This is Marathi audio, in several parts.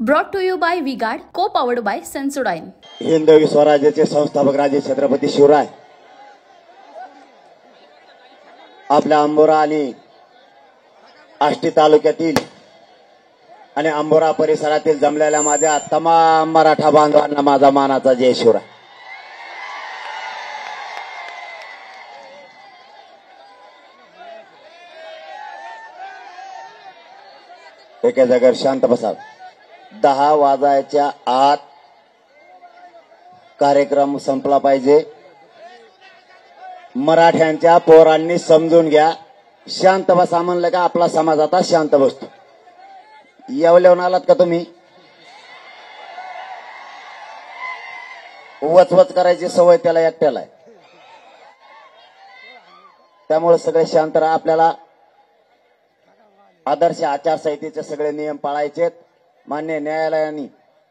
Brought to you by V-Guard, co-powered by Sensodyne. हिंदवी स्वराज्याचे संस्थापक राजे छत्रपती शिवराय आपल्या अंबोरा आणि आष्टी तालुक्यातील आणि अंबोरा परिसरातील जमलेल्या माझ्या तमाम मराठा बांधवांना माझा मानाचा जय शिवराय. एका जागेवर शांत बसा. 10 वाजायच्या आत कार्यक्रम संपला पाहिजे. मराठ्यांच्या पोरांनी समजून घ्या. शांत बसा म्हणलं का आपला समाज आता शांत बसतो. येवल्याहून आलात का तुम्ही? वचवच करायची सवय त्याला एकट्याला आहे. त्यामुळे सगळे शांत राहा. आपल्याला आदर्श आचारसंहितेचे सगळे नियम पाळायचे. मान्य न्यायालयाने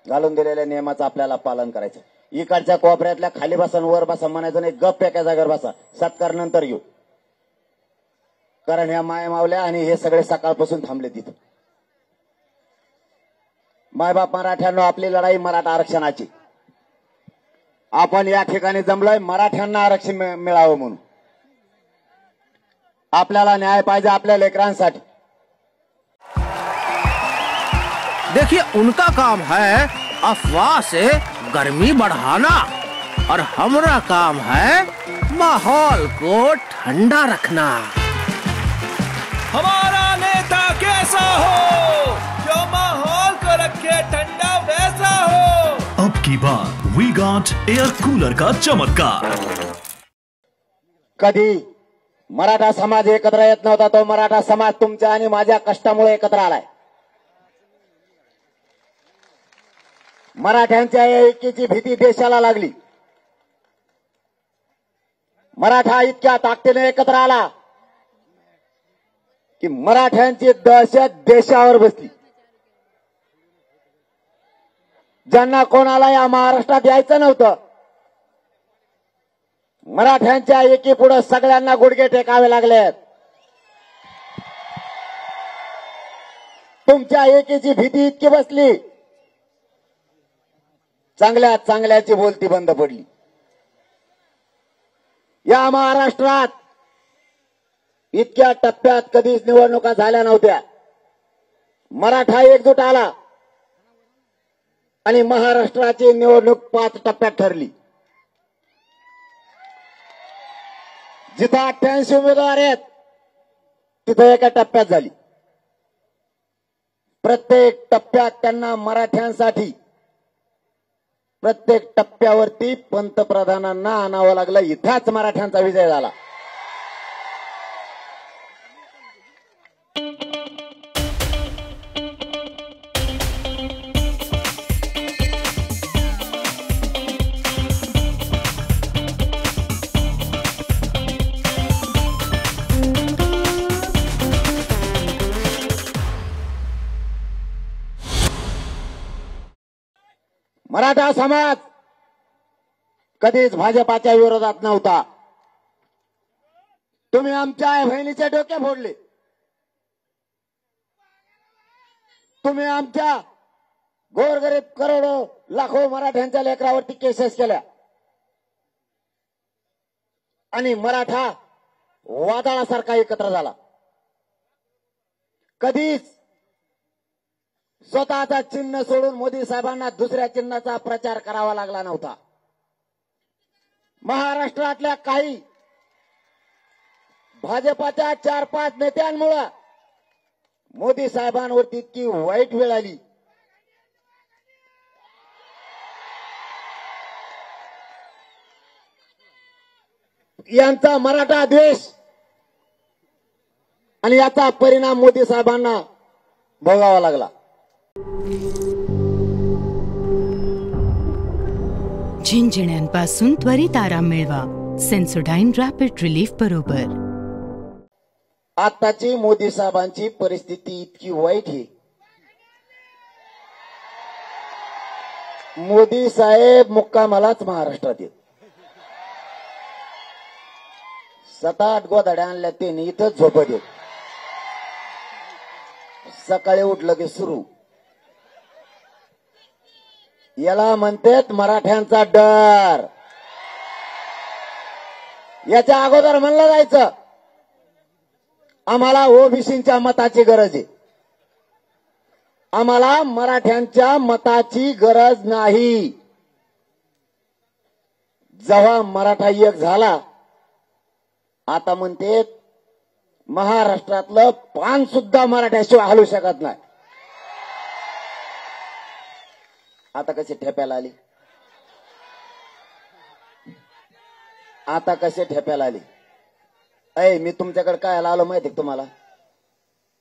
घालून दिलेल्या नियमाचं आपल्याला पालन करायचं. इकडच्या कोपऱ्यातल्या खाली बसा वर बसा म्हणायचं नाही. गप एका जागेवर बसा. सत्कार नंतर घेऊ. कारण ह्या माय मावल्या आणि हे सगळे सकाळपासून थांबले तिथं. मायबाप मराठ्यांनो, आपली लढाई मराठा आरक्षणाची. आपण या ठिकाणी जमलोय मराठ्यांना आरक्षण मिळावं म्हणून. आपल्याला न्याय पाहिजे आपल्या लेकरांसाठी. देखिए, उनका काम है अफवाह से गर्मी बढ़ाना और हमारा काम है माहौल को ठंडा रखना. हमारा नेता कैसा हो जो माहौल को रखे ठंडा वैसा हो. अब की बात V-Guard एयर कूलर का चमत्कार. कधी मराठा समाज एकत्र येत नव्हता. तो मराठा समाज तुमच्या आणि माझ्या कष्टामुळे एकत्र आलाय. मराठ्यांच्या एकीची भीती देशाला लागली. मराठा इतक्या ताकदीने एकत्र आला की मराठ्यांची दहशत देशावर बसली. ज्यांना कोणाला या महाराष्ट्रात यायचं नव्हतं, मराठ्यांच्या एकीपुढे सगळ्यांना गुडघे टेकावे लागलेत. तुमच्या एकीची भीती इतकी बसली, चांगल्या चांगल्याची बोलती बंद पडली. या महाराष्ट्रात इतक्या टप्प्यात कधीच निवडणुका झाल्या नव्हत्या. मराठा एकजूट आला आणि महाराष्ट्राची निवडणूक 5 टप्प्यात ठरली. जिथं 88 उमेदवार आहेत तिथं एका टप्प्यात झाली. प्रत्येक टप्प्यात त्यांना मराठ्यांसाठी प्रत्येक टप्प्यावरती पंतप्रधानांना आणावं लागलं. इथंच मराठ्यांचा विजय झाला. मराठा समाज कधीच भाजपाच्या विरोधात नव्हता. तुम्ही आमच्या आई बहिणीचे डोके फोडले. तुम्ही आमच्या गोरगरीब करोडो लाखो मराठ्यांच्या लेकरावरती केसेस केल्या आणि मराठा वादळासारखा एकत्र झाला. कधीच स्वतःचा चिन्ह सोडून मोदी साहेबांना दुसऱ्या चिन्हाचा प्रचार करावा लागला नव्हता. महाराष्ट्रातल्या काही भाजपाच्या 4-5 नेत्यांमुळे मोदी साहेबांवरती इतकी वाईट वेळ आली. यांचा मराठा द्वेष आणि याचा परिणाम मोदी साहेबांना भोगावा लागला. झिंझिण्यांपासून त्वरित आराम मिळवा सेन्सोडाइन रॅपिड रिलीफ बरोबर. आताची मोदी साहेबांची परिस्थिती इतकी वाईट आहे. मोदी साहेब मुक्कामालाच महाराष्ट्रात येत. 7-8 गोधड्या आणल्या त्यांनी इथंच झोपत येत. सकाळी उठलं की सुरू याला म्हणतात मराठ्यांचा डर. याच्या अगोदर म्हणलं जायचं आम्हाला ओबीसींच्या मताची गरज आहे, आम्हाला मराठ्यांच्या मताची गरज नाही. जेव्हा मराठा एक झाला, आता म्हणते महाराष्ट्रातलं पान सुद्धा मराठ्याशिवाय हलू शकत नाही. आता कशी ठेप्याला आली, आता कसे ठेप्याला आली. अय मी तुमच्याकडे काय आलो माहिती तुम्हाला?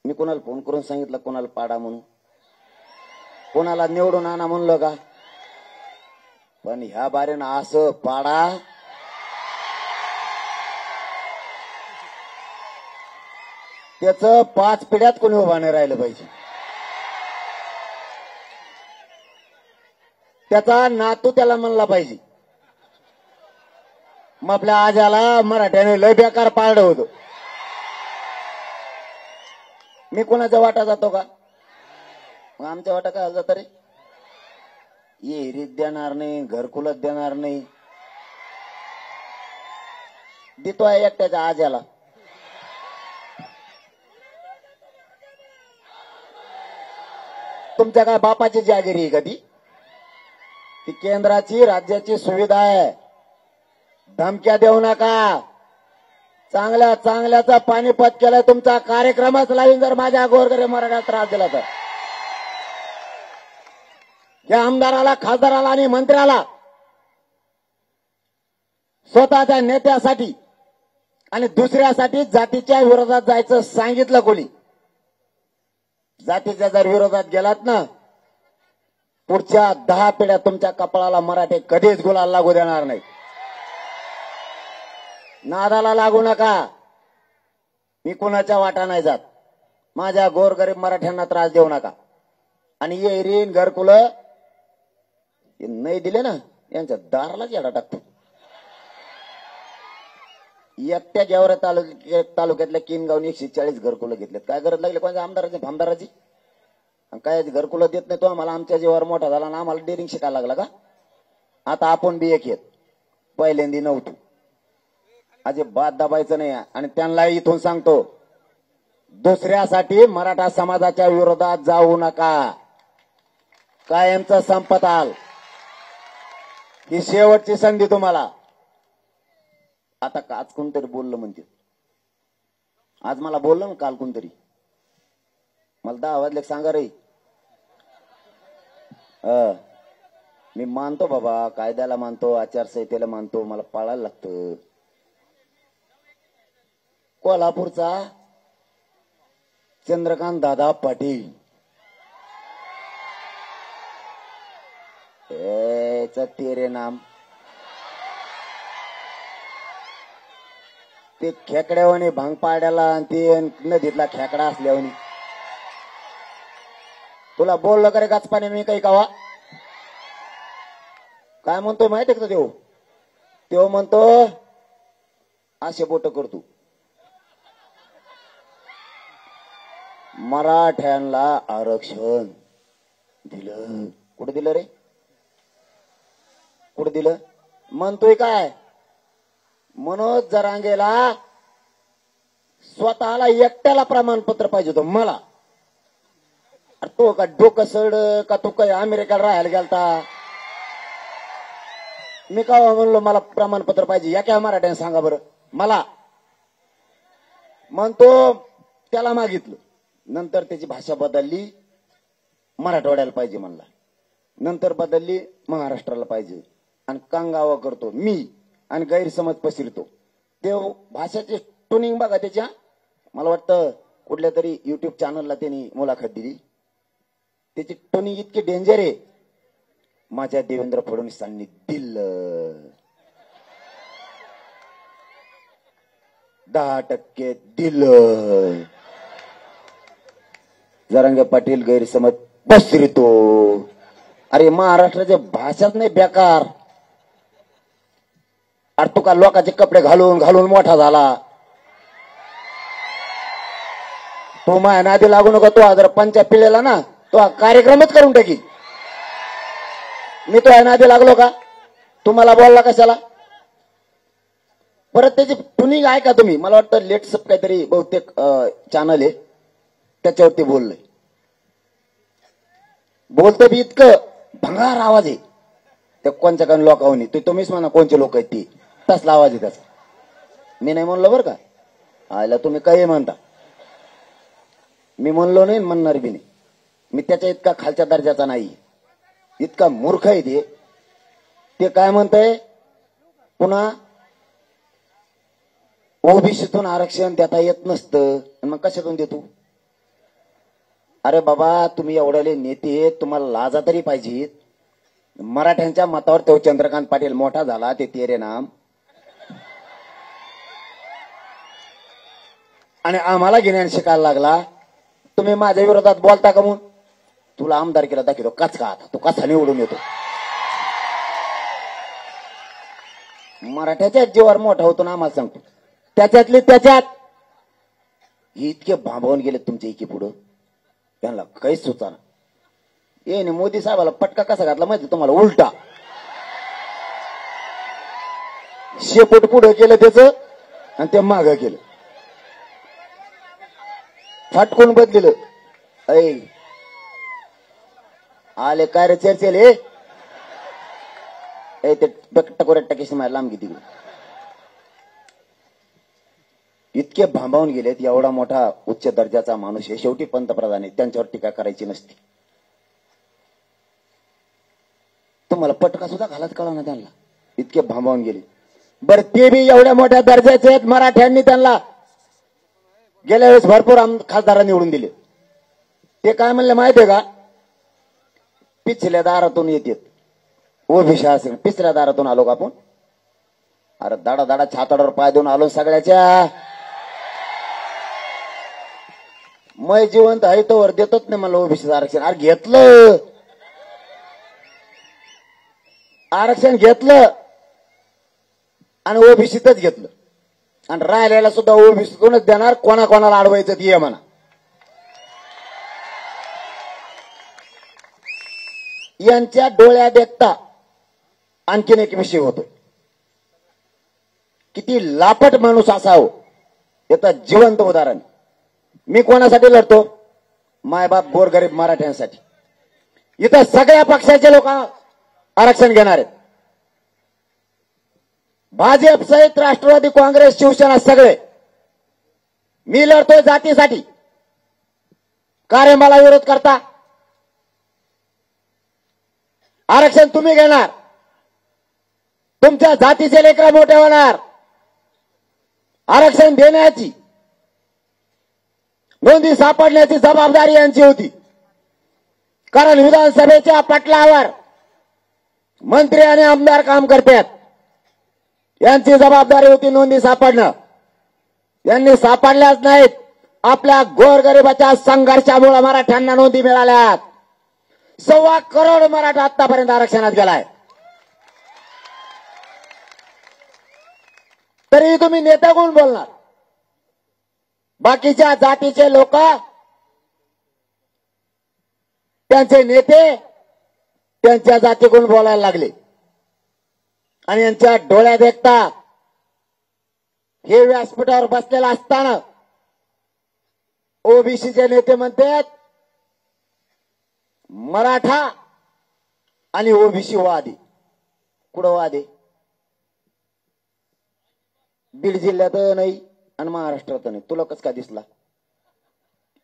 मी कोणाला फोन करून सांगितलं कोणाला पाडा म्हणून, कोणाला निवडून आणा म्हणलं का? पण ह्या बारीनं असं पाडा त्याचं 5 पिढ्यात कोणी उभा नाही राहिलं पाहिजे. त्याचा नातू त्याला म्हणला पाहिजे मग आपल्या आजाला मराठ्याने लय बेकार पाळलं होतं. मी कोणाच्या वाटा जातो का? मग आमच्या वाटा काय जात रे? येरीत देणार नाही, घरकुलत देणार नाही, देतो आहे एकट्याच्या आजाला. तुमच्या काय बापाची जागिरी आहे कधी? ती केंद्राची राज्याची सुविधा आहे. धमक्या देऊ नका. चांगल्या चांगल्याचा पाणीपत केलाय तुमचा कार्यक्रमच लावून जर माझ्या गोरगरीब मराठा त्रास दिला तर या आमदाराला, खासदाराला आणि मंत्र्याला स्वतःच्या नेत्यासाठी आणि दुसऱ्यासाठी जातीच्या विरोधात जायचं सांगितलं कोणी? जातीच्या जर विरोधात गेलात ना, पुढच्या 10 पिढ्या तुमच्या कपाळाला मराठे कधीच गुलाल लागू देणार नाही. नादाला लागू नका. मी कुणाच्या वाटा नाही जात. माझ्या गोरगरीब मराठ्यांना त्रास देऊ नका. आणि ये ऋण घरकुलं नाही दिले ना, यांच्या दारालाच येडा टाकतो. एकट्या गेवरा तालुक्यातल्या किनगावनी 140 घरकुलं घेतलेत. काय गरज लागली कोणत्या आमदाराची फामदाराची? काय घरकुलं देत नाही तो आम्हाला? आमच्या जीवावर मोठा झाला ना, आम्हाला डेअरिंग शिकायला लागला का? आता आपण बी एक येत, पहिल्यांदी नव्हतो. अजिबात दाबायचं नाही. आणि त्यांना इथून सांगतो, दुसऱ्यासाठी मराठा समाजाच्या विरोधात जाऊ नका. कायमचं संपताल. ही शेवटची संधी तुम्हाला. आता आज कोणतरी बोललं म्हणते, आज मला बोललं ना काल कोणतरी, मला 10 वाजले सांगा रे. मी मानतो बाबा, कायद्याला मानतो, आचारसंहितेला मानतो, मला पाळायला लागतं. कोल्हापूरचा चंद्रकांत दादा पाटील, तेरे नाम, ते खेकड्यावानी भांग पाड्याला आणि ते नदीतला खेकडा असल्यावानी तुला बोललं का रे गाचपाने? मी काही कावा काय म्हणतो माहितीये का? तेव्हा म्हणतो असे बोट करतो, मराठ्यांना आरक्षण दिलं. कुठं दिलं रे? कुठं दिलं? म्हणतोय काय? मनोज जरांगेला स्वतःला एकट्याला प्रमाणपत्र पाहिजे होतं. मला तो का डोकं सड का तो काय अमेरिकेला राहायला गेलता? मी का म्हणलो मला प्रमाणपत्र पाहिजे? या काय मराठ्याने सांगा बरं मला. म्हणतो त्याला मागितलं. नंतर त्याची भाषा बदलली, मराठवाड्याला पाहिजे म्हणला. नंतर बदलली, महाराष्ट्राला पाहिजे. आणि कांगावा करतो मी आणि गैरसमज पसरतो. ते भाषेची ट्युनिंग बघा त्याच्या. मला वाटतं कुठल्या तरी युट्यूब चॅनलला त्यांनी मुलाखत दिली. त्याची ट्युनिंग इतकी डेंजर आहे. माझ्या देवेंद्र फडणवीसांनी दिलं 10% दिलं. जरांगे पाटील गैरसमज पसरतो. अरे महाराष्ट्राच्या भाषाच नाही बेकार. अरे तू का लोकांचे कपडे घालून घालून मोठा झाला? तो माझ्या नादी लागू नको. तो जर पंचा पिळेला ना तो कार्यक्रमच करून टाकी. मी तो आधी लागलो का? तुम्हाला बोलला कशाला? परत त्याची ट्युनिंग आहे का तुम्ही? मला वाटतं लेट्सअप काहीतरी बहुतेक चॅनल आहे त्याच्यावरती बोललंय. बोलतो बी इतकं भंगार आवाज आहे त्या कोणच्या कोण लोकांनी. तुम्हीच म्हणा कोणचे लोक आहेत ती. तसला आवाज आहे त्याचा. मी नाही म्हणलो बरं का. आयला तुम्ही काही म्हणता. मी म्हणलो नाही म्हणणार बी नाही. मी त्याच्या इतका खालच्या दर्जाचा नाही. इतका मूर्ख आहे ते काय म्हणतंय पुन्हा ओबीसीतून आरक्षण देता येत नसतं. मग कशातून देतो? अरे बाबा तुम्ही एवढ्याले नेते, तुम्हाला लाजा तरी पाहिजेत. मराठ्यांच्या मतावर तो चंद्रकांत पाटील मोठा झाला ते तेरे नाम, आणि आम्हाला घेण्यान शिकायला लागला. तुम्ही माझ्या विरोधात बोलता का? म्हणून तुला आमदार केला दाखवतो कच का आता तू कसा निवडून येतो. मराठ्याच्या जीवावर मोठा होतो ना आम्हाला सांगतो. त्याच्यातले त्याच्यात हे इतके भांबवून गेले तुमच्या इथे पुढं त्यांना काहीच सुचाना. ये मोदी साहेबाला पटका कसा घातला माहिती तुम्हाला? उलटा शेपूट पुढं केलं त्याचं आणि ते मागं केलं. फाटकून बदलिलं. ऐ आले काय रे चर्चेल हे ते टकोऱ्या टकेश मार लांब किती इतके भांबावून गेलेत. एवढा मोठा उच्च दर्जाचा माणूस आहे, शेवटी पंतप्रधान आहे, त्यांच्यावर टीका करायची नसती. तुम्हाला पटका सुद्धा घालत कळा ना त्यांना. इतके भांबावून गेले. बरं ते बी एवढ्या मोठ्या दर्जाचे आहेत. मराठ्यांनी त्यांना गेल्या वेळेस भरपूर खासदारांनी निवडून दिले. ते काय म्हणले माहितीये का? पिछल्या दारातून येतात ओबीसी असेल. पिछल्या दारातून आलो का आपण? अरे दाडा दाडा छाताडावर पाय देऊन आलो सगळ्याच्या. मै जिवंत आहे तोवर देतच नाही मला ओबीसीचं आरक्षण. अरे घेतलं आरक्षण, घेतलं आणि ओबीसीतच घेतलं आणि राहिलेला सुद्धा ओबीसीतूनच देणार. कोणाकोणाला अडवायचं ते म्हणा. यांच्या डोळ्या देखता आणखीन एक विषय होतो. किती लापट माणूस असावं याचं जिवंत उदाहरण. मी कोणासाठी लढतो? मायबाप गोरगरीब मराठ्यांसाठी. इथं सगळ्या पक्षाचे लोक आरक्षण घेणार आहेत. भाजप सहित राष्ट्रवादी काँग्रेस शिवसेना सगळे. मी लढतोय जातीसाठी. का रे मला विरोध करता? आरक्षण तुम्ही घेणार, तुमच्या जातीचे लेकरं मोठे होणार. आरक्षण देण्याची नोंदी सापडण्याची जबाबदारी यांची होती. कारण विधानसभेच्या पटलावर मंत्री आणि आमदार काम करतात. यांची जबाबदारी होती नोंदी सापडणं. यांनी सापडल्याच नाहीत. आपल्या गोरगरिबाच्या संघर्षामुळे मराठ्यांना नोंदी मिळाल्यात. 1.25 करोड मराठा आतापर्यंत आरक्षणात गेलाय. तरी तुम्ही नेता कोण बोलणार? बाकीच्या जातीचे लोक, त्यांचे नेते त्यांच्या जातीकडून बोलायला लागले आणि यांच्या डोळ्यात देखता हे व्यासपीठावर बसलेला असताना ओबीसीचे नेते म्हणतात मराठा आणि ओबीसी वाद आहे. कुठं वाद आहे? बीड जिल्ह्यात नाही आणि महाराष्ट्रात नाही. तुला कसं काय दिसला?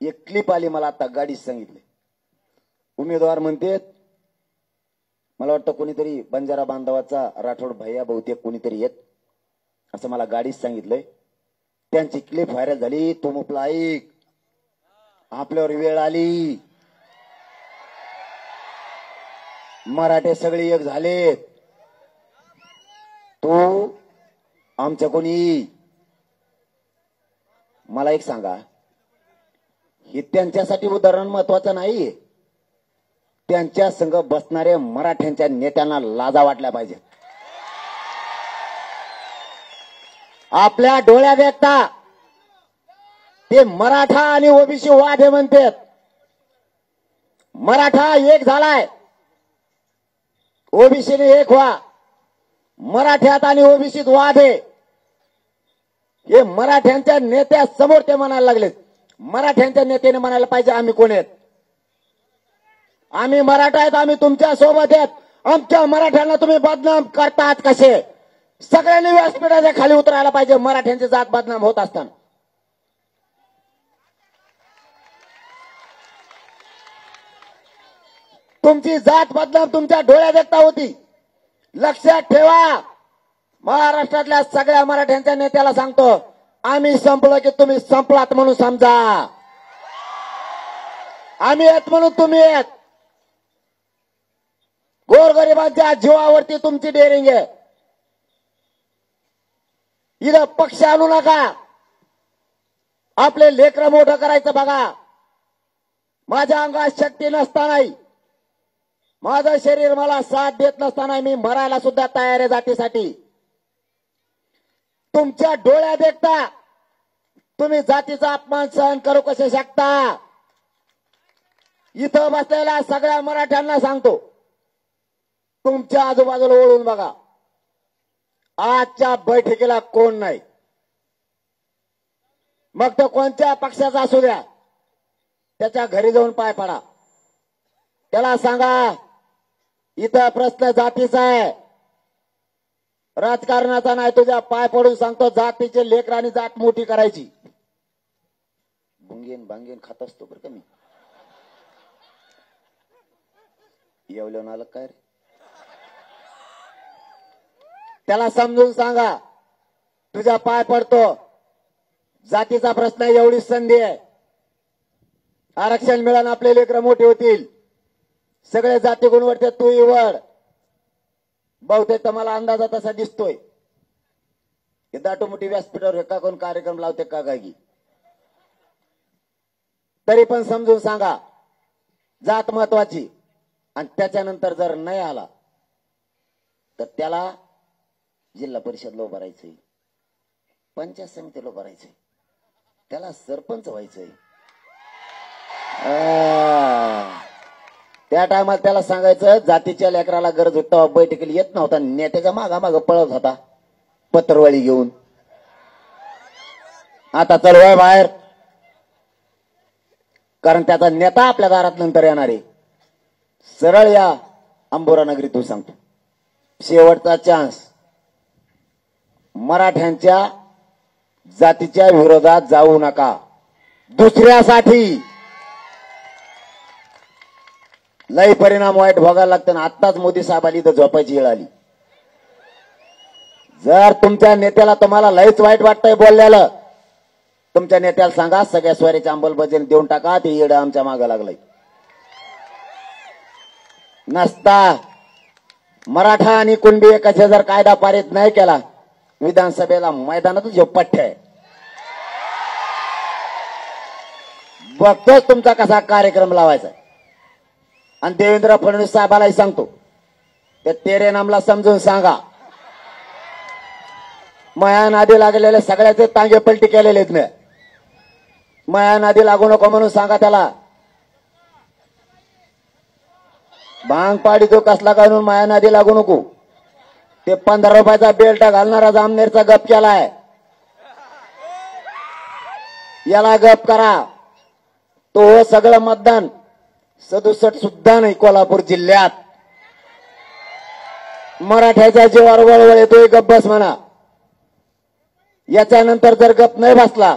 एक क्लिप आली मला आता गाडीत सांगितले. उमेदवार म्हणतात, मला वाटतं कोणीतरी बंजारा बांधवाचा राठोड भैया बहुतेक कोणीतरी येत असं मला गाडीत सांगितलंय. त्यांची क्लिप व्हायरल झाली. तो मुपला ऐक, आपल्यावर वेळ आली. मराठे सगळे एक झालेत. तो आमच्या कोणी. मला एक सांगा, हे त्यांच्यासाठी उदाहरण महत्वाचं नाही. त्यांच्या संग बसणारे मराठ्यांच्या नेत्यांना लाजा वाटल्या पाहिजे. आपल्या डोळ्यात देखता ते मराठा आणि ओबीसी वाद हे म्हणतात. मराठा एक झालाय, ओबीसीने एक व्हा. मराठ्यात आणि ओबीसीत वाद आहे. हे मराठ्यांच्या नेत्यासमोर ते म्हणायला लागलेत. मराठ्यांच्या नेत्याने म्हणायला पाहिजे आम्ही कोण आहेत. आम्ही मराठा आहेत, आम्ही तुमच्या सोबत आहेत. आमच्या मराठ्यांना तुम्ही बदनाम करतात कसे. सगळ्यांनी व्यासपीठाच्या खाली उतरायला पाहिजे मराठ्यांची जात बदनाम होत असताना. तुमची जात बदनाम तुमच्या डोळ्यात देखता होती. लक्षात ठेवा. महाराष्ट्रातल्या सगळ्या मराठ्यांच्या नेत्याला सांगतो, आम्ही संपलो की तुम्ही संपलात म्हणून समजा. आम्ही येत म्हणून तुम्ही येत. गोरगरिबांच्या जीवावरती तुमची डेअरिंग आहे. इथं पक्ष आणू नका. आपले लेकरं मोठं करायचं बघा. माझ्या अंगात शक्ती नसतानाही, माझं शरीर मला साथ देत नसताना मी मरायला सुद्धा तयार आहे जातीसाठी. तुमच्या डोळ्यात देखता तुम्ही जातीचा अपमान सहन करू कसे शकता. इथं बसलेल्या सगळ्या मराठ्यांना सांगतो, तुमच्या आजूबाजूला वळून बघा. आजच्या बैठकीला कोण नाही. मग तो कोणत्या पक्षाचा असू द्या, त्याच्या घरी जाऊन पाय पडा. त्याला सांगा इथं प्रश्न जातीचा आहे, राजकारणाचा नाही. तुझ्या पाय पडून सांगतो, जातीचे लेकर आणि जात मोठी करायची. भुंगेन भांगेन खात असतो बरं का मी. येवलं आलं काय रे. त्याला समजून सांगा, तुझ्या पाय पडतो. जातीचा प्रश्न एवढीच संधी आहे. आरक्षण मिळालं आपले लेकरं मोठे होतील. सगळे जाती गुणवत्तेत तू निवड. बहुतेक तर मला अंदाजा तसा दिसतोय. हे दाटोमोठी व्यासपीठावर एका कोण कार्यक्रम लावते का गागी. तरी पण समजून सांगा, जात महत्वाची. आणि त्याच्यानंतर जर नाही आला तर त्याला जिल्हा परिषदला उभं राहायचंय, पंचायत समितीला उभं राहायचंय, त्याला सरपंच व्हायचंय. त्या टायमाला त्याला सांगायचं जातीच्या लेकराला गरज होती तेव्हा बैठकीला येत नव्हता. नेत्याच्या मागामाग पळत होता पत्रवळी घेऊन. आता चलवाय बाहेर, कारण त्याचा नेता आपल्या दारात नंतर येणार आहे. सरळ या अंबोरा नगरीतून सांगतो, शेवटचा चान्स. मराठ्यांच्या जातीच्या विरोधात जाऊ नका. दुसऱ्यासाठी लई परिणाम वाईट भोगायला लागतं ना. आत्ताच मोदी साहेबांनी इथं झोपायची वेळ आली. जर तुमच्या नेत्याला तुम्हाला लईच वाईट वाटतंय बोलल्याला, तुमच्या नेत्याला सांगा सगळ्या स्वारीच्या अंमलबजावणी देऊन टाका. ते येडं आमच्या मागं लागलंय. नसता मराठा आणि कुणबी एकाचा जर कायदा पारित नाही केला, विधानसभेला मैदानातच झोपट्टे आहे. बघतोच तुमचा कसा कार्यक्रम लावायचा. आणि देवेंद्र फडणवीस साहेबालाही सांगतो, त्या तेरे नामला समजून सांगा. माया नादी लागलेले सगळ्याचे तांगे पलटी केलेले आहेत. माया नादी लागू नको म्हणून सांगा त्याला. भांग पाडी तो कसला काढून माया नादी लागू नको. ते 15 रुपयाचा बेल्ट घालणारा जामनेरचा गप केलाय. याला गप करा. तो सगळं मतदान 67 सुद्धा नाही कोल्हापूर जिल्ह्यात. मराठ्याच्या जीवावर वळवळ येतोय, गप बस म्हणा. याच्यानंतर जर गप नाही बसला,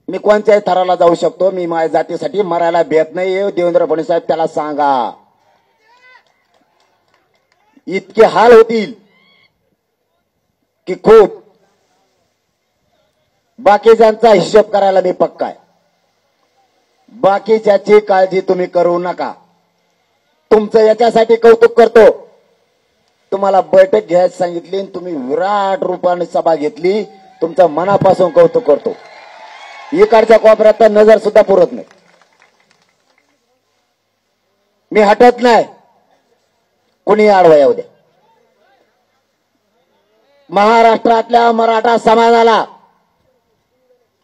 मी कोणत्याही थराला जाऊ शकतो. मी माझ्या जातीसाठी मरायला भेट नाही. देवेंद्र फडणवीस साहेब त्याला सांगा. इतके हाल होतील की खूप. बाकीच्यांचा हिशोब करायला मी पक्का आहे. बाकीच्याची काळजी तुम्ही करू नका. तुमचं याच्यासाठी कौतुक करतो, तुम्हाला बैठक घ्यायला सांगितली, तुम्ही विराट रूपाने सभा घेतली. तुमचं मनापासून कौतुक करतो. इकडच्या कोपऱ्यात तर नजर सुद्धा पुरत नाही. मी हटत नाही, कुणी आडवा येऊ द्या. महाराष्ट्रातल्या मराठा समाजाला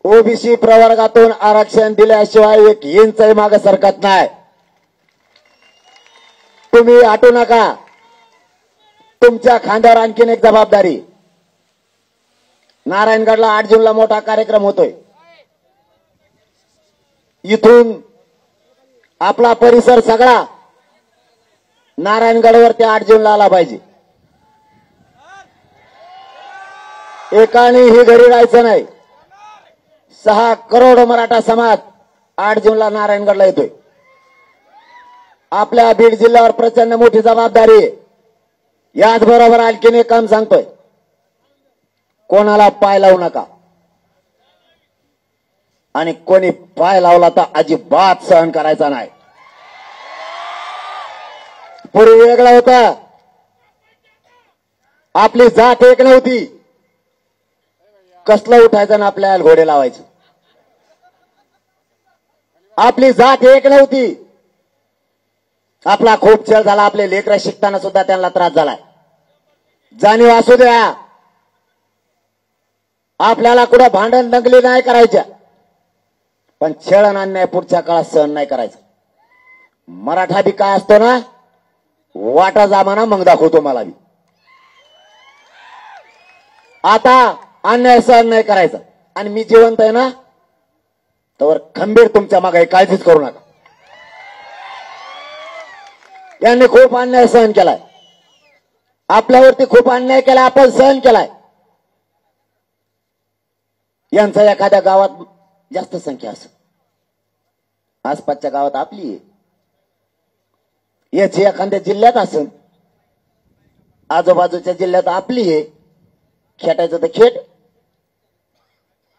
ओबीसी प्रवर्गातून आरक्षण दिल्याशिवाय एक इंचही मागे सरकत नाही. तुम्ही हटू नका. तुमच्या खांद्यावर आणखीन एक जबाबदारी. नारायणगडला 8 जूनला मोठा कार्यक्रम होतोय. इथून आपला परिसर सगळा नारायणगडवरती 8 जूनला आला पाहिजे. एकानेही घरी राहायचं नाही. 6 करोड मराठा समाज 8 जूनला नारायणगडला येतोय. आपल्या बीड जिल्ह्यावर प्रचंड मोठी जबाबदारी आहे. याचबरोबर आणखीन एक काम सांगतोय, कोणाला पाय लावू नका आणि कोणी पाय लावला तर अजिबात सहन करायचा नाही. पूर्वी वेगळं होतं, आपली जात एक नव्हती, कसलं उठायचं ना आपल्याला घोडे लावायचं. आपली जात एक नव्हती. आपला खूप छळ झाला. आपले लेकरं शिकताना सुद्धा त्यांना त्रास झालाय. जाणीव असू द्या. आपल्याला कुठं भांडण दंगली नाही करायच्या, पण छळ अन्याय पुढच्या काळात सहन नाही करायचं. मराठा बी काय असतो ना, वाटा जामाना मग दाखवतो मला बी. आता अन्याय सहन नाही करायचा आणि मी जिवंत आहे ना, तर खंबीर तुमच्या मागे काळजीच करू नका. यांनी खूप अन्याय सहन केलाय. आपल्यावरती खूप अन्याय केलाय, आपण सहन केलाय. यांचा एखाद्या गावात जास्त संख्या असेल, आसपासच्या गावात आपली आहे. याची एखाद्या जिल्ह्यात असेल, आजूबाजूच्या जिल्ह्यात आपली आहे. खेटायचं तर खेट.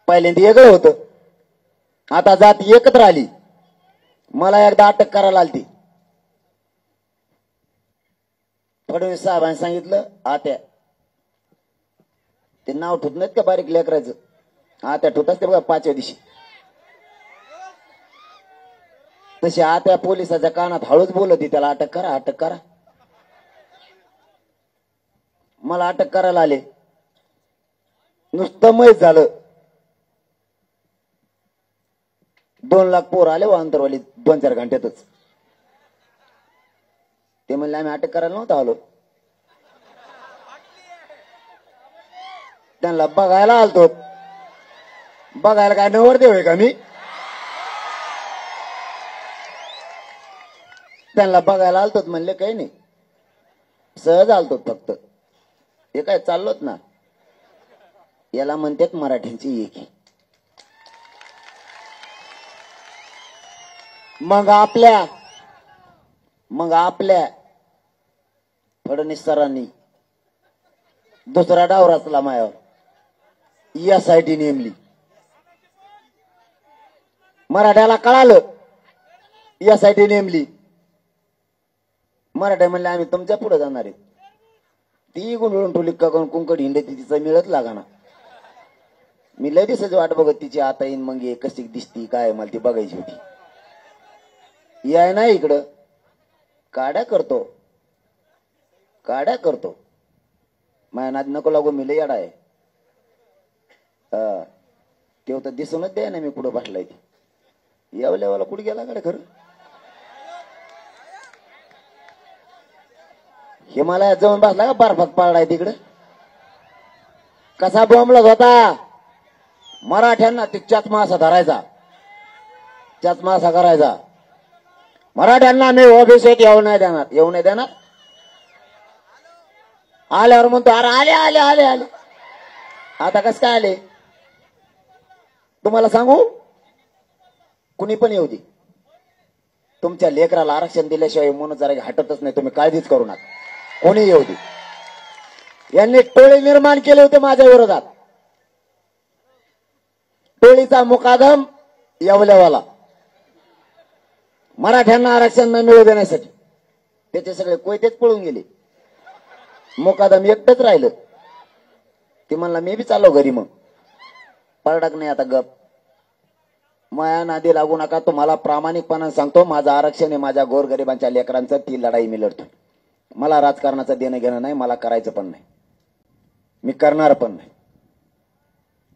पहिल्यांदा वेगळं होतं, आता जात एकत्र आली. मला एकदा अटक करायला आलती. फडणवीस साहेबांनी सांगितलं, आत्या ते नाव ठेवत नाहीत का बारीक लेकरायचं, आत्या ठेवत असते बघा 5व्या दिवशी. तशी आत्या पोलिसाच्या कानात हळूच बोलती, त्याला अटक करा अटक करा. मला अटक करायला आले, नुसतं मैच झालं. 2 लाख पोर आले व अंतरवाली 2-4 घंट्यातच. ते म्हणले आम्ही अटक करायला नव्हतं आलो, त्यांना बघायला आलतो. बघायला काय नवरदेव आहे का मी? त्यांना बघायला आलतोच म्हणले, काही नाही सहज आलतो फक्त. हे काय चाललोच ना, याला म्हणतात मराठ्यांची एकी. मग आपल्या फडणवीस सरांनी दुसरा डाव रचला मायावर. यासाठी नेमली. मराठ्याला कळालं, यासाठी नेमली. मराठा म्हणले आम्ही तुमच्या पुढे जाणार आहे. ती गुंडळून ठेवली का कुंकड हिंडे, तिचं मिळत लागा ना. मी लय दिवसाची वाट बघत तिची आता येईन, मग ये कशी दिसती काय मला ती बघायची होती. याय ना इकडं काड्या करतो माझ्या नाद नको लागू, मी लय येडा आहे. तेव्हा तर दिसूनच द्या ना मी कुठं बसलाय. ती येवल्यावाला कुठे गेला गाड्या खरं. हिमालयात जाऊन बसला का बर्फात पाळलाय तिकडं. कसा बोंबलत होता. मराठ्यांना तिच्याच मासा धरायचा, त्याच मासा करायचा. मराठ्यांना मी ओबीसीत येऊ नाही देणार. आल्यावर म्हणतो अरे आले. आता कस काय आले तुम्हाला सांगू. कुणी पण येऊ दे, तुमच्या लेकराला आरक्षण दिल्याशिवाय म्हणून जरा हटतच नाही. तुम्ही काळजीच करू नका, कोणी येऊ दे. यांनी टोळी निर्माण केले होते माझ्या विरोधात. टोळीचा मुकादम येवल्यावाला, मराठ्यांना आरक्षण न मिळू देण्यासाठी. त्याचे सगळे कोयतेच पळून गेले. मुकादम एकटच राहिलं. ती म्हणला मी बी चाललो घरी. मग पडक नाही आता गप. माया नादी लागू नका. तुम्हाला प्रामाणिकपणाने सांगतो, माझं आरक्षण आहे माझ्या गोरगरिबांच्या लेकरांचं. ती लढाई मी लढतो. मला राजकारणाचं देणं घेणं नाही, मला करायचं पण नाही, मी करणार पण नाही.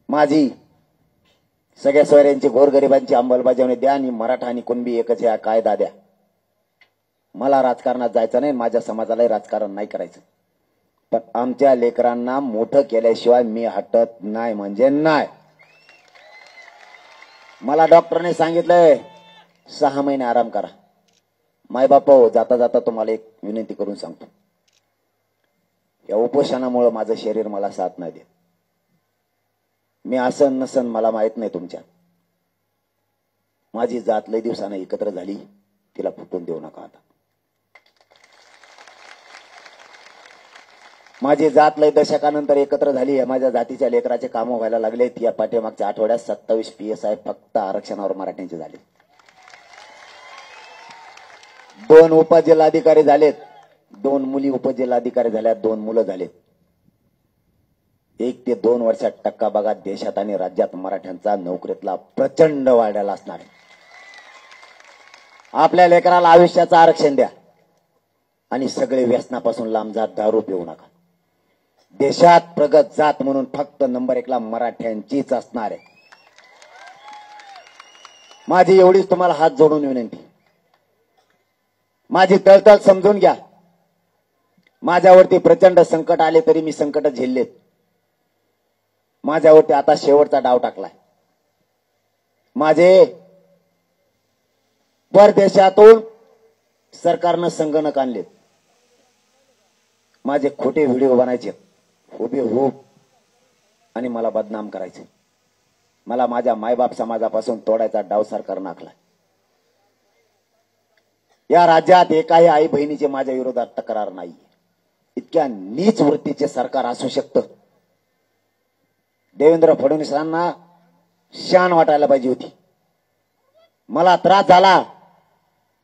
माझी सगळ्या सोयऱ्यांची गोरगरिबांची अंमलबजावणी द्या आणि मराठा आणि कुणबी एकच हा कायदा द्या. मला राजकारणात जायचं नाही, माझ्या समाजालाही राजकारण नाही करायचं. पण आमच्या लेकरांना मोठं केल्याशिवाय मी हटत नाही म्हणजे नाही. मला डॉक्टरने सांगितलंय 6 महिने आराम करा. मायबाप जाता जाता तुम्हाला एक विनंती करून सांगतो. या उपोषणामुळे माझं शरीर मला साथ नाही देत. मी आसन नसन मला माहित नाही तुमच्या. माझी जात लय दिवसानं एकत्र झाली, तिला फुटून देऊ नका. आता माझी जात लय दशकानंतर एकत्र झाली. माझ्या जातीच्या लेकराचे काम व्हायला लागले. या पाठीमागच्या आठवड्यात 27 PSI फक्त आरक्षणावर मराठ्यांचे झाले. 2 उपजिल्हाधिकारी झालेत. 2 मुली उपजिल्हाधिकारी झाल्या. 2 मुलं झालेत. 1 ते 2 वर्षात टक्का बघा देशात आणि राज्यात मराठ्यांचा नोकरीतला प्रचंड वाढलेला असणार आहे. आपल्या लेकराला आयुष्याचं आरक्षण द्या आणि सगळे व्यसनापासून लांब जा. दारू पिऊ नका. देशात प्रगत जात म्हणून फक्त नंबर 1 ला मराठ्यांचीच असणार आहे. माझी एवढीच तुम्हाला हात जोडून विनंती. माझी तळतळ समजून घ्या. माझ्यावरती प्रचंड संकट आले तरी मी संकट झेललेत. माझ्यावरती आता शेवटचा डाव टाकलाय. माझे परदेशातून सरकारनं संगणक आणलेत. माझे खोटे व्हिडिओ बनायचे हुबेहूब आणि मला बदनाम करायचे. मला माझ्या मायबाप समाजापासून तोडायचा डाव सरकारनं आखलाय. या राज्यात एकाही आई बहिणीची माझ्या विरोधात तक्रार नाही. इतक्या नीच वृत्तीचे सरकार असू शकतं. देवेंद्र फडणवीसांना शान वाटायला पाहिजे होती. मला त्रास झाला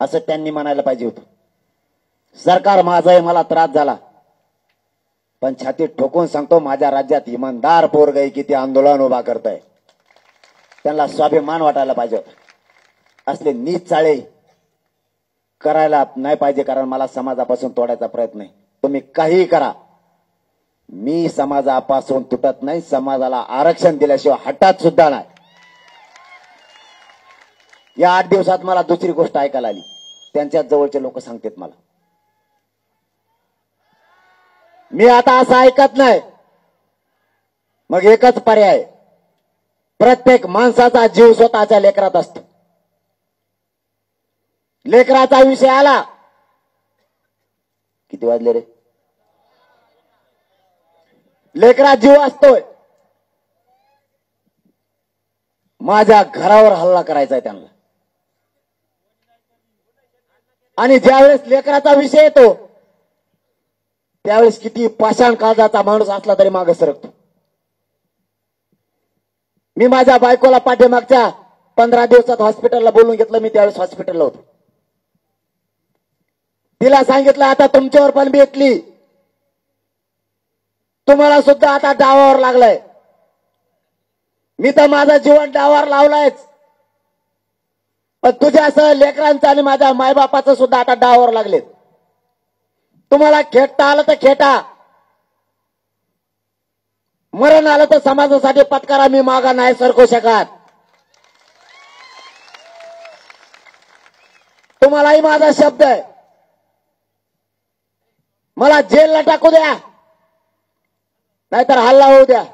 असं त्यांनी म्हणायला पाहिजे होतं. सरकार माझं आहे, मला त्रास झाला, पण छातीत ठोकून सांगतो माझ्या राज्यात इमानदार पोरग आहे की ते आंदोलन उभा करताय. त्यांना स्वाभिमान वाटायला पाहिजे होता. असले नीच चाळे करायला नाही पाहिजे, कारण मला समाजापासून तोडायचा प्रयत्न आहे. तुम्ही काहीही करा, मी समाजापासून तुटत नाही. समाजाला आरक्षण दिल्याशिवाय हटात सुद्धा नाही. या 8 दिवसात मला दुसरी गोष्ट ऐकायला आली. त्यांच्याच जवळचे लोक सांगतात मला. मी आता असं ऐकत नाही. मग एकच पर्याय, प्रत्येक माणसाचा जीव स्वतःच्या लेकरात असतो. लेकराचा विषय आला, किती वाजले रे? लेकरात जीव असतोय. माझ्या घरावर हल्ला करायचा आहे त्यांना. आणि ज्यावेळेस लेकराचा विषय येतो त्यावेळेस किती पाषाण काळजाचा माणूस असला तरी मागे सरकतो. मी माझ्या बायकोला पाठीमागच्या 15 दिवसात हॉस्पिटलला बोलून घेतलं. मी त्यावेळेस हॉस्पिटलला होतो. तिला सांगितलं आता तुमच्यावर पण बेतली, तुम्हाला सुद्धा आता डावावर लागलाय. मी तर माझं जीवन डावावर लावलायच, पण तुझ्यासह लेकरांचं आणि माझ्या मायबापाचं सुद्धा आता डावावर लागलेत. तुम्हाला खेळता आलं तर खेटा, मरण आलं तर समाजासाठी पत्कारा. मी मागा नाही सरकू शकत. तुम्हालाही माझा शब्द आहे. मला जेलला टाकू द्या, नाहीतर हल्ला होऊ द्या.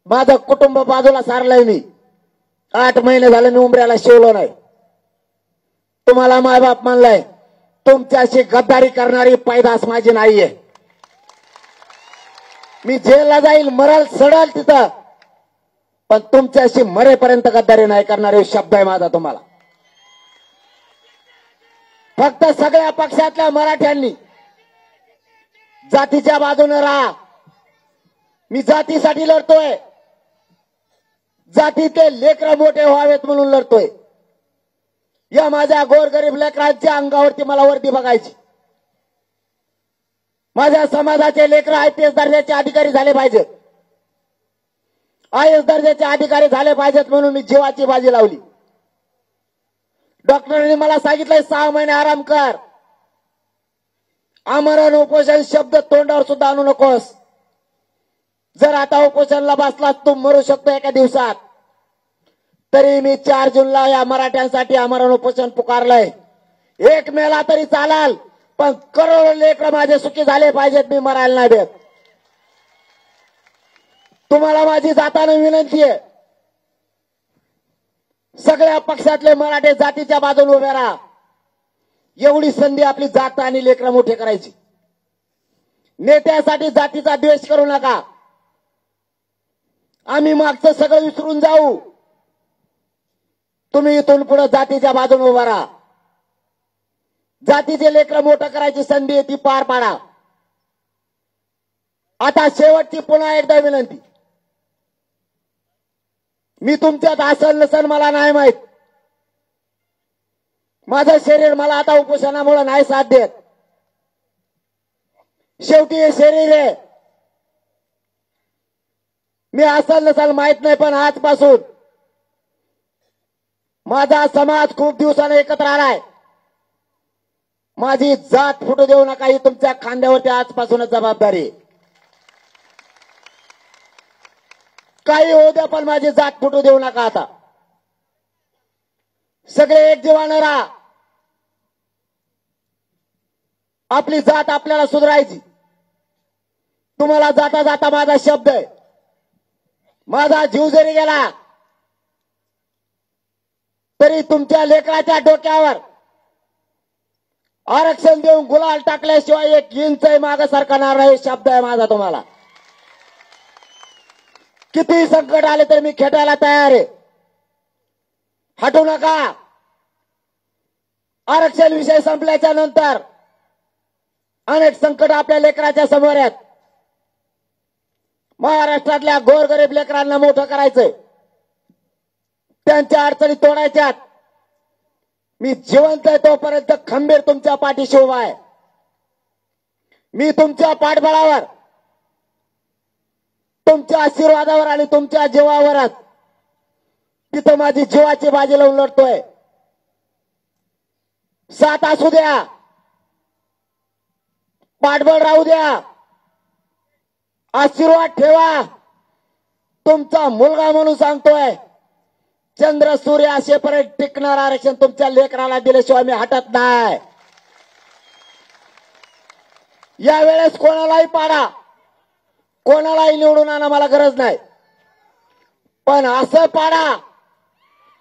माझं कुटुंब बाजूला सारलंय. मी 8 महिने झाले मी उमऱ्याला शिवलो नाही. तुम्हाला मायबाप मानलाय. तुमच्याशी गद्दारी करणारी पैदास माझी नाहीये. मी जेलला जाईल, मरल, सडल तिथं, पण तुमच्याशी मरेपर्यंत गद्दारी नाही करणारे शब्द आहे माझा तुम्हाला. फक्त सगळ्या पक्षातल्या मराठ्यांनी जातीच्या बाजूने राहा. मी जातीसाठी लढतोय. जातीचे लेकरं मोठे व्हावेत म्हणून लढतोय. या माझ्या गोरगरीब लेकरांच्या अंगावरती मला वर्दी बघायची. माझ्या समाजाचे लेकर IPS दर्जाचे अधिकारी झाले पाहिजेत. IAS दर्जाचे अधिकारी झाले पाहिजेत म्हणून मी जीवाची बाजी लावली. डॉक्टरांनी मला सांगितलंय 6 महिने आराम कर. आमरण उपोषण शब्द तोंडावर सुद्धा आणू नकोस. जर आता उपोषणला बसलास तू मरू शकतो एका दिवसात. तरी मी 4 जूनला या मराठ्यांसाठी आमरण उपोषण पुकारलंय. 1 मेला तरी चालाल, पण करोडो लेकरं माझे सुखी झाले पाहिजेत, मी मरायला नाही देत. तुम्हाला माझी जाताना विनंती आहे, सगळ्या पक्षातले मराठे जातीच्या बाजूने उभे राहा. एवढी संधी आपली जात आणि लेकरं मोठे करायची. नेत्यासाठी जातीचा द्वेष करू नका. आम्ही मागचं सगळं विसरून जाऊ. तुम्ही इथून पुढे जातीच्या बाजूने उभा राहा. जातीचे लेकरं मोठं करायची संधी आहे, ती पार पाडा. आता शेवटची पुन्हा एकदा विनंती. मी तुमच्यात असल नसल मला नाही माहित. माझं शरीर मला आता उपोषणामुळे नाही साथ देत. शेवटी हे शरीर आहे. मी असल नसल माहित नाही, पण आजपासून माझा समाज खूप दिवसाने एकत्र आलाय. माझी जात फुटू देऊ नका, ही तुमच्या खांद्यावरती आजपासूनच जबाबदारी. काही होऊ द्या, पण माझी जात फुटू देऊ नका. आता सगळे एक जीवानं राहा. आपली जात आपल्याला सुधारायची. तुम्हाला जाता जाता माझा शब्द आहे, माझा जीव जरी गेला तरी तुमच्या लेकराच्या डोक्यावर आरक्षण देऊन गुलाल टाकल्याशिवाय एक इंचही मागे सरकणार नाही, शब्द आहे माझा तुम्हाला. किती संकट आले तरी मी खेटायला तयार आहे. हटू नका. आरक्षण विषय संपल्याच्या नंतर अनेक संकट आपल्या लेकराच्या समोर आहेत. महाराष्ट्रातल्या गोरगरीब लेकरांना मोठं करायचंय, त्यांच्या अडचणी तोडायच्यात. मी जिवंत आहे तोपर्यंत खंबीर तुमच्या पाठीशी उभा आहे. मी तुमच्या पाठबळावर, तुमच्या आशीर्वादावर आणि तुमच्या जीवावरच तिथं माझी जीवाची बाजी लावून लढतोय. साथ असू द्या, पाठबळ राहू द्या, आशीर्वाद ठेवा. तुमचा मुलगा म्हणून सांगतोय, चंद्र सूर्य असेपर्यंत टिकणार आरक्षण तुमच्या लेकराला दिल्याशिवाय मी हटत नाही. यावेळेस कोणालाही पाडा, कोणालाही निवडून आणा, मला गरज नाही. पण असं पाडा,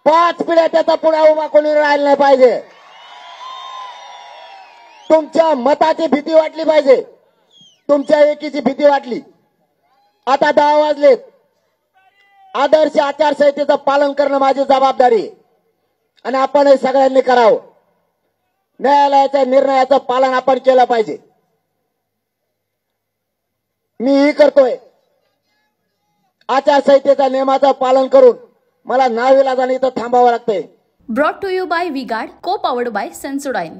5 पिढ्या त्याचा पुढे उभा कोणी राहिला नाही पाहिजे. तुमच्या मताची भीती वाटली पाहिजे, तुमच्या एकीची भीती वाटली. आता 10 वाजलेत. आदर्श आचारसंहितेचं पालन करणं माझी जबाबदारी आणि आपण हे सगळ्यांनी करावं. न्यायालयाच्या निर्णयाचं पालन आपण केलं पाहिजे. मीही करतोय. आचारसंहितेच्या नियमाचं पालन करून मला नाविलाजाने इथं थांबावं लागतंय. Brought to you bye V-Guard, को पॉवर्ड बाय सेन्सोडाइन.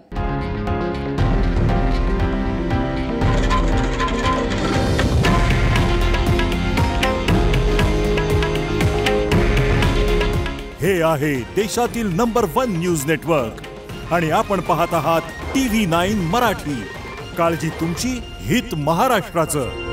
हे आहे देशातील नंबर 1 न्यूज नेटवर्क आणि आपण पाहत आहात TV9 मराठी. काळजी तुमची, हित महाराष्ट्राचं.